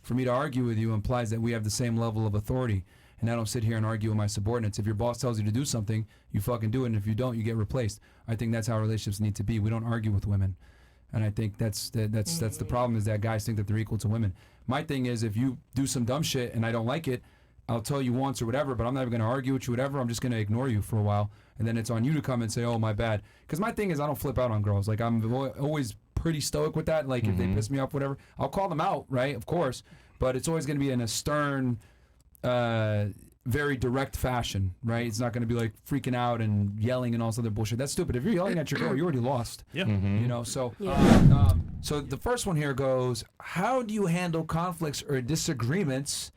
For me to argue with you implies that we have the same level of authority. And I don't sit here and argue with my subordinates. If your boss tells you to do something, you fucking do it. And if you don't, you get replaced. I think that's how relationships need to be. We don't argue with women. And I think that's the problem, is that guys think that they're equal to women. My thing is, if you do some dumb shit and I don't like it, I'll tell you once or whatever, but I'm never going to argue with you, whatever. I'm just going to ignore you for a while. And then it's on you to come and say, oh, my bad. Because my thing is, I don't flip out on girls. Like, I'm always pretty stoic with that. Like, if they piss me off, whatever, I'll call them out, right? Of course. But it's always going to be in a stern, very direct fashion, right? It's not going to be like freaking out and yelling and all this other bullshit. That's stupid. If you're yelling at your girl, you already lost. Yeah. You know, so so the first one here goes, how do you handle conflicts or disagreements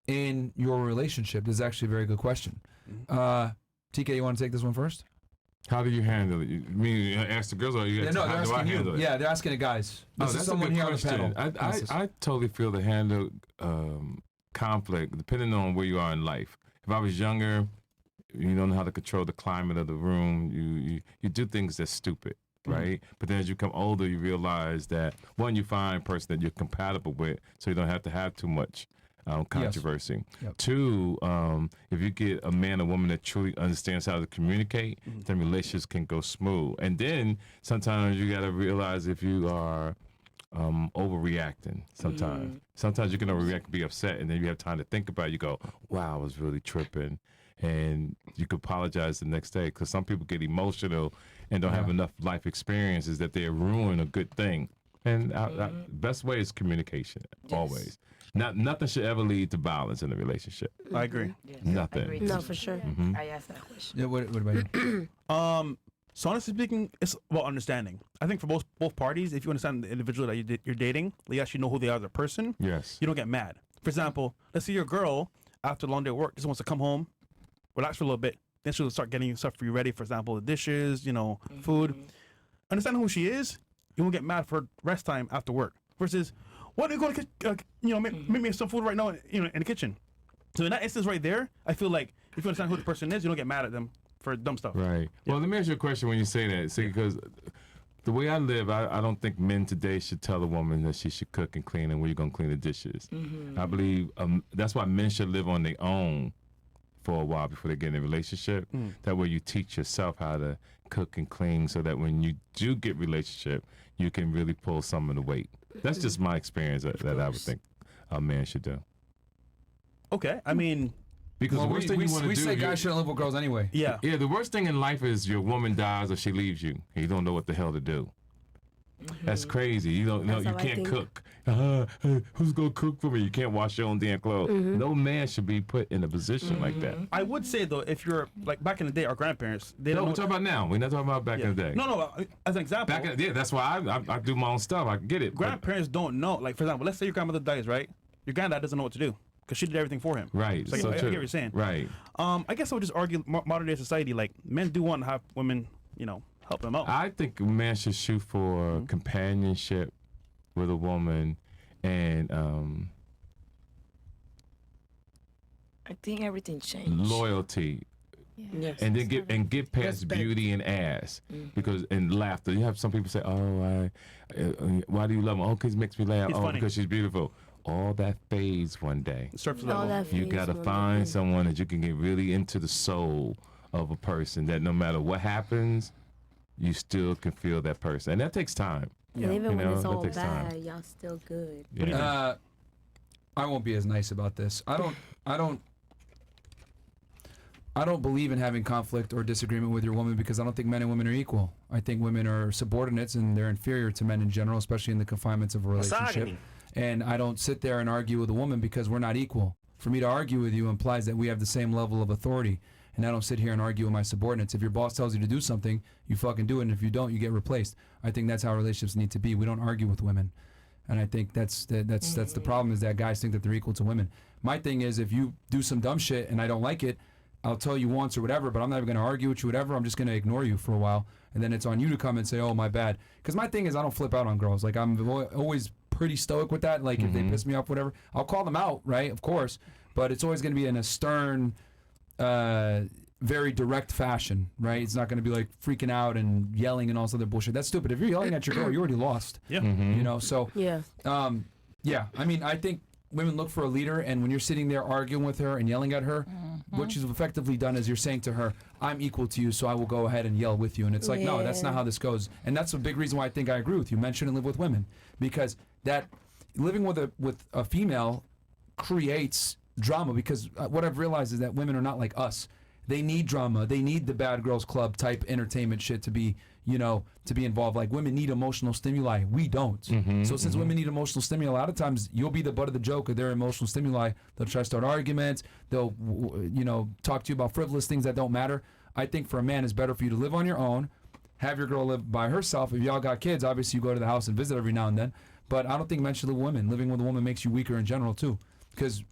in your relationship? This is actually a very good question. TK, you want to take this one first? How do you handle it? You mean ask the girls, or you No, how do I handle it? Yeah, they're asking the guys. This is That's someone a good here on the question. panel. I totally feel to handle conflict depending on where you are in life. If I was younger, you don't know how to control the climate of the room. You do things that's stupid, right? But then as you become older, you realize that, one, you find a person that you're compatible with, so you don't have to have too much controversy. Yes. Yep. Two, if you get a man or woman that truly understands how to communicate, then relationships can go smooth. And then sometimes you got to realize if you are overreacting sometimes. Sometimes you can overreact, be upset, and then you have time to think about it. You go, wow, I was really tripping. And you could apologize the next day, because some people get emotional and don't have enough life experiences that they ruin a good thing. And best way is communication, always. Nothing should ever lead to violence in a relationship. I agree. Yes, Nothing. I agree. No, for sure. I asked that question. Yeah, what about you? So honestly speaking, it's about understanding. I think for both parties, if you understand the individual that you're dating, you actually know who they are as a person. Yes. You don't get mad. For example, let's say your girl, after a long day of work, just wants to come home, relax for a little bit. Then she'll start getting stuff for you ready. For example, the dishes, food. Understand who she is. You won't get mad for rest time after work. Versus, why don't you go to make me some food right now, in the kitchen. So in that instance right there, I feel like if you understand who the person is, you don't get mad at them for dumb stuff. Right. Well, let me ask you a question when you say that. See, because the way I live, I don't think men today should tell a woman that she should cook and clean and where you're going to clean the dishes. I believe that's why men should live on their own for a while before they get in a relationship. That way you teach yourself how to cook and clean, so that when you do get relationship, you can really pull some of the weight. That's just my experience that I would think a man should do. Okay, I mean... Because the worst thing you want to do... We say guys shouldn't live with girls anyway. Yeah. Yeah, the worst thing in life is your woman dies or she leaves you, and you don't know what the hell to do. That's crazy. You don't know. You can't cook. Who's gonna cook for me? You can't wash your own damn clothes. No man should be put in a position like that. I would say though, if you're like back in the day, our grandparents, they No, don't. we're talking about now. We're not talking about back in the day. No. As an example, That's why I do my own stuff. I get it. Grandparents don't know. Like for example, let's say your grandmother dies, right? Your granddad doesn't know what to do because she did everything for him. Right. So So I get true. what you're saying. Right. I guess I would just argue modern day society, like men do want to have women, help them out. I think a man should shoot for companionship with a woman, and I think everything changed. loyalty. Yes. And then get past Respect. beauty and ass, because and laughter. You have some people say, "Oh, why do you love him? Oh, because he makes me laugh. He's Oh, funny. because she's beautiful." All that fades one day. Surface All level. that You phase gotta one find day. someone that you can get really into the soul of a person. That no matter what happens, you still can feel that person, and that takes time. And even when it's that all takes time. bad, y'all still good. Yeah. I won't be as nice about this. I don't believe in having conflict or disagreement with your woman, because I don't think men and women are equal. I think women are subordinates and they're inferior to men in general, especially in the confinements of a relationship. And I don't sit there and argue with a woman because we're not equal. For me to argue with you implies that we have the same level of authority. And I don't sit here and argue with my subordinates. If your boss tells you to do something, you fucking do it. And if you don't, you get replaced. I think that's how relationships need to be. We don't argue with women. And I think that's the problem, is that guys think that they're equal to women. My thing is, if you do some dumb shit and I don't like it, I'll tell you once or whatever, but I'm never going to argue with you, whatever. I'm just going to ignore you for a while. And then it's on you to come and say, oh, my bad. Because my thing is, I don't flip out on girls. Like, I'm always pretty stoic with that. Like, if they piss me off, whatever, I'll call them out, right? Of course. But it's always going to be in a stern, very direct fashion, right? It's not going to be like freaking out and yelling and all this other bullshit. That's stupid. If you're yelling at your girl, you already lost. Yeah. So Yeah. yeah, I mean, I think women look for a leader, and when you're sitting there arguing with her and yelling at her, what she's effectively done is you're saying to her, I'm equal to you, so I will go ahead and yell with you. And it's like, no, that's not how this goes. And that's a big reason why I think I agree with you. Men shouldn't live with women, because that living with a female creates drama, because what I've realized is that women are not like us. They need drama. They need the Bad Girls Club type entertainment shit to be, to be involved. Like, women need emotional stimuli. We don't. So since women need emotional stimuli, a lot of times you'll be the butt of the joke of their emotional stimuli. They'll try to start arguments. They'll, talk to you about frivolous things that don't matter. I think for a man, it's better for you to live on your own, have your girl live by herself. If y'all got kids, obviously you go to the house and visit every now and then. But I don't think men should live with women. Living with a woman makes you weaker in general too, because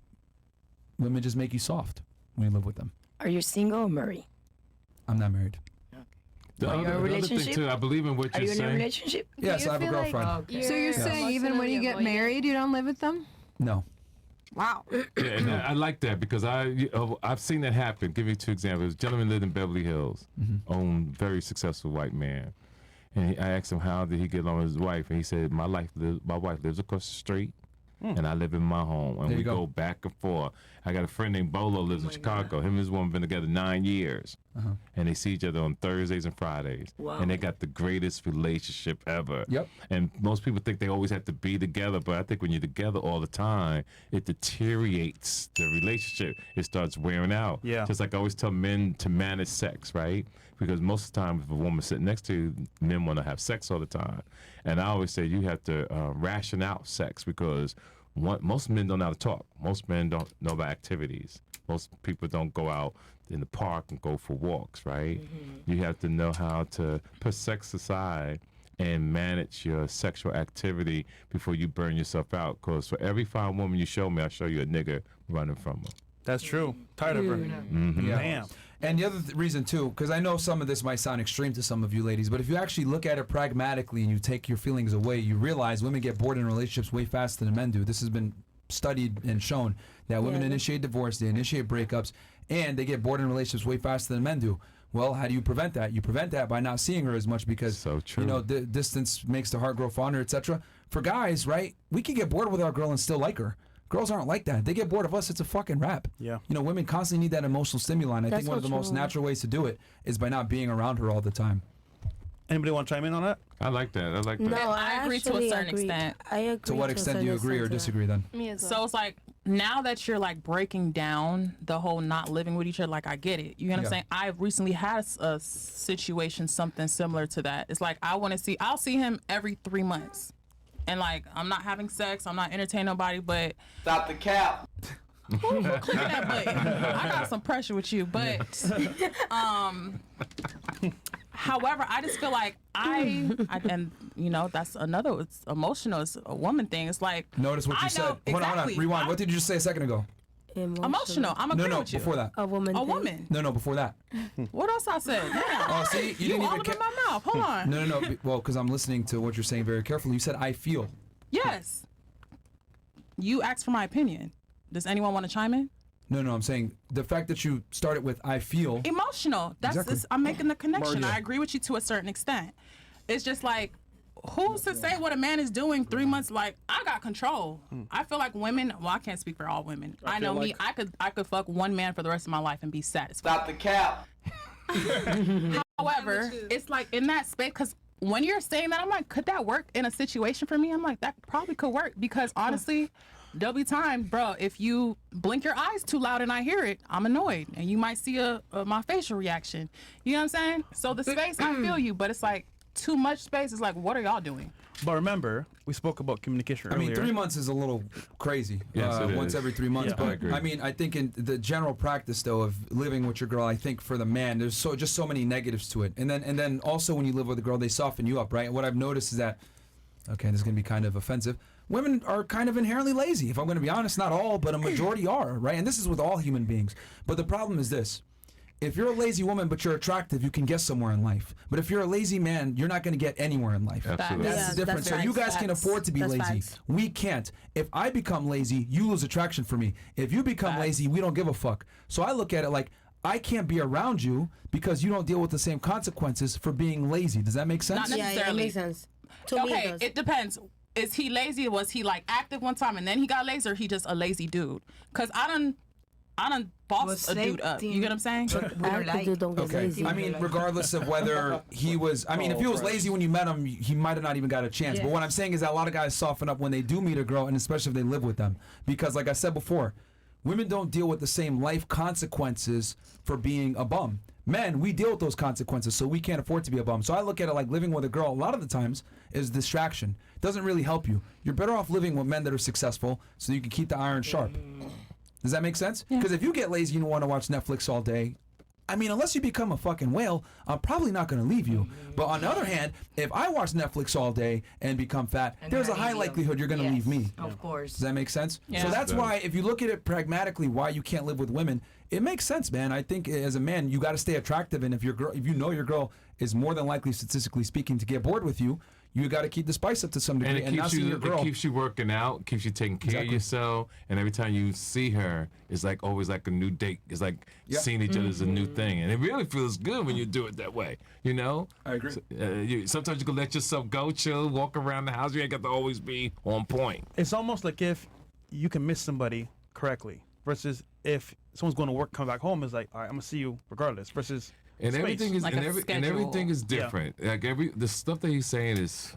women just make you soft when you live with them. Are you single or married? I'm not married. The Are you in a other thing relationship? too, I believe in what Are you're you in a saying. relationship? Yes, I have a girlfriend. So you're saying even when you get married, you don't live with them? No. Wow. Yeah, and I like that because I've seen that happen. Give you 2 examples. A gentleman lived in Beverly Hills, owned very successful white man, and I asked him how did he get along with his wife, and he said my wife lives across the street, and I live in my home, and There we you go. go back and forth. I got a friend named Bolo lives in Chicago. Him and his woman been together 9 years, and they see each other on Thursdays and Fridays, and they got the greatest relationship ever. Yep. And most people think they always have to be together, but I think when you're together all the time, it deteriorates the relationship. It starts wearing out. Yeah. Just like I always tell men to manage sex, right? Because most of the time, if a woman's sitting next to you, men want to have sex all the time. And I always say you have to ration out sex, because most men don't know how to talk. Most men don't know about activities. Most people don't go out in the park and go for walks, right? You have to know how to put sex aside and manage your sexual activity before you burn yourself out. Because for every fine woman you show me, I'll show you a nigga running from her. That's true. Tired of her. Yeah. Damn. And the other reason too, because I know some of this might sound extreme to some of you ladies, but if you actually look at it pragmatically and you take your feelings away, you realize women get bored in relationships way faster than men do. This has been studied and shown that women initiate divorce, they initiate breakups, and they get bored in relationships way faster than men do. Well, how do you prevent that? You prevent that by not seeing her as much, because So true. the distance makes the heart grow fonder, etc. For guys, right, we can get bored with our girl and still like her. Girls aren't like that. They get bored of us, it's a fucking wrap. Yeah. Women constantly need that emotional stimuli, and I think That's one of the so most true. natural ways to do it is by not being around her all the time. Anybody want to chime in on that? I like that. I like that. No, I agree to a actually certain agree. extent. I agree. To what a extent do you certain agree or extent, yeah. disagree then? Me as well. So it's like, now that you're like breaking down the whole not living with each other, like I get it. You know what Yeah. I'm saying? I've recently had a situation, something similar to that. It's like, I'll see him every 3 months. And like, I'm not having sex, I'm not entertaining nobody, but Stop the cap. clear that button. I got some pressure with you, but however, I just feel like and that's another, it's emotional, it's a woman thing. It's like, Notice what you I said. know, Hold on, exactly. rewind. What did you just say a second ago? Emotional. I'm agreeing No, with you. before that. A woman. A thing. woman. No, before that. What else I said? Damn. Oh, see, you didn't all even up in my mouth. Hold on. No. Well, because I'm listening to what you're saying very carefully. You said I feel. Yes. You asked for my opinion. Does anyone want to chime in? No, I'm saying the fact that you started with I feel. Emotional. That's Exactly. I'm making the connection. Maria. I agree with you to a certain extent. It's just like, who's to say what a man is doing 3 months? Like, I got control. I feel like women. Well, I can't speak for all women. I know me. I could fuck one man for the rest of my life and be satisfied. Stop the cap. However, it's like in that space, because when you're saying that, I'm like, could that work in a situation for me? I'm like, that probably could work, because honestly, there'll be time, bro, if you blink your eyes too loud and I hear it, I'm annoyed, and you might see my facial reaction. You know what I'm saying? So the space, I feel you, but it's like too much space. It's like, what are y'all doing? But remember, we spoke about communication I earlier. mean, 3 months is a little crazy. Yes, it once is. every 3 months. Yeah. But I agree. I mean, I think in the general practice though of living with your girl, I think for the man, there's just so many negatives to it. And then also when you live with a girl, they soften you up, right? What I've noticed is that, okay, this is gonna be kind of offensive. Women are kind of inherently lazy. If I'm gonna be honest, not all, but a majority are, right? And this is with all human beings. But the problem is this. If you're a lazy woman but you're attractive, you can get somewhere in life. But if you're a lazy man, you're not going to get anywhere in life. Absolutely. That's Yeah, the difference. that's So you facts. guys can afford to be That's lazy. facts. We can't. If I become lazy, you lose attraction for me. If you become lazy, we don't give a fuck. So I look at it like, I can't be around you because you don't deal with the same consequences for being lazy. Does that make sense? Not Yeah, it necessarily. makes sense. To me, it Okay, does. it depends. is he lazy? Was he like active one time and then he got lazy, or he just a lazy dude? Cause I done bossed a dude up. You get what I'm saying? Active don't get Okay. lazy. I mean, regardless of whether he was, I mean, if he was lazy when you met him, he might have not even got a chance. But what I'm saying is that a lot of guys soften up when they do meet a girl, and especially if they live with them. Because, like I said before, women don't deal with the same life consequences for being a bum. Men, we deal with those consequences, so we can't afford to be a bum. So I look at it like living with a girl a lot of the times is distraction. It doesn't really help you. You're better off living with men that are successful so you can keep the iron sharp. Does that make sense? Because if you get lazy and you want to watch Netflix all day, I mean, unless you become a fucking whale, I'm probably not going to leave you. But on the other hand, if I watch Netflix all day and become fat, there's a high likelihood you're going to leave me. Of course. Does that make sense? Yeah. So that's why, if you look at it pragmatically, why you can't live with women, it makes sense, man. I think as a man, you got to stay attractive, and if you know your girl is more than likely, statistically speaking, to get bored with you, you got to keep the spice up to some degree. And it keeps you working out, keeps you taking care of yourself, and every time you see her, it's like always like a new date. It's like seeing each other as a new thing, and it really feels good when you do it that way. You know? I agree. So, sometimes you can let yourself go, chill, walk around the house. You ain't got to always be on point. It's almost like if you can miss somebody correctly versus if someone's going to work, come back home, is like, all right, I'm gonna see you regardless. Versus And space. everything is Like and, a and everything is schedule. different. Like the stuff that he's saying is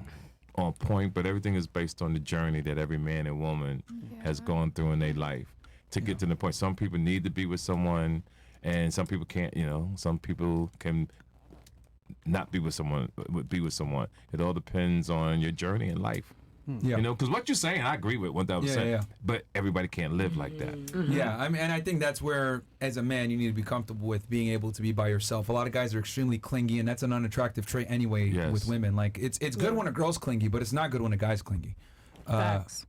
on point, but everything is based on the journey that every man and woman has gone through in their life to get to the point. Some people need to be with someone, and some people can't. You know, some people can not be with someone. Be with someone. It all depends on your journey in life. Yeah. You know, because what you're saying, I agree with 1,000%. Yeah. But everybody can't live like that. Yeah, I mean, and I think that's where, as a man, you need to be comfortable with being able to be by yourself. A lot of guys are extremely clingy, and that's an unattractive trait anyway with women. Like, it's good when a girl's clingy, but it's not good when a guy's clingy. Facts.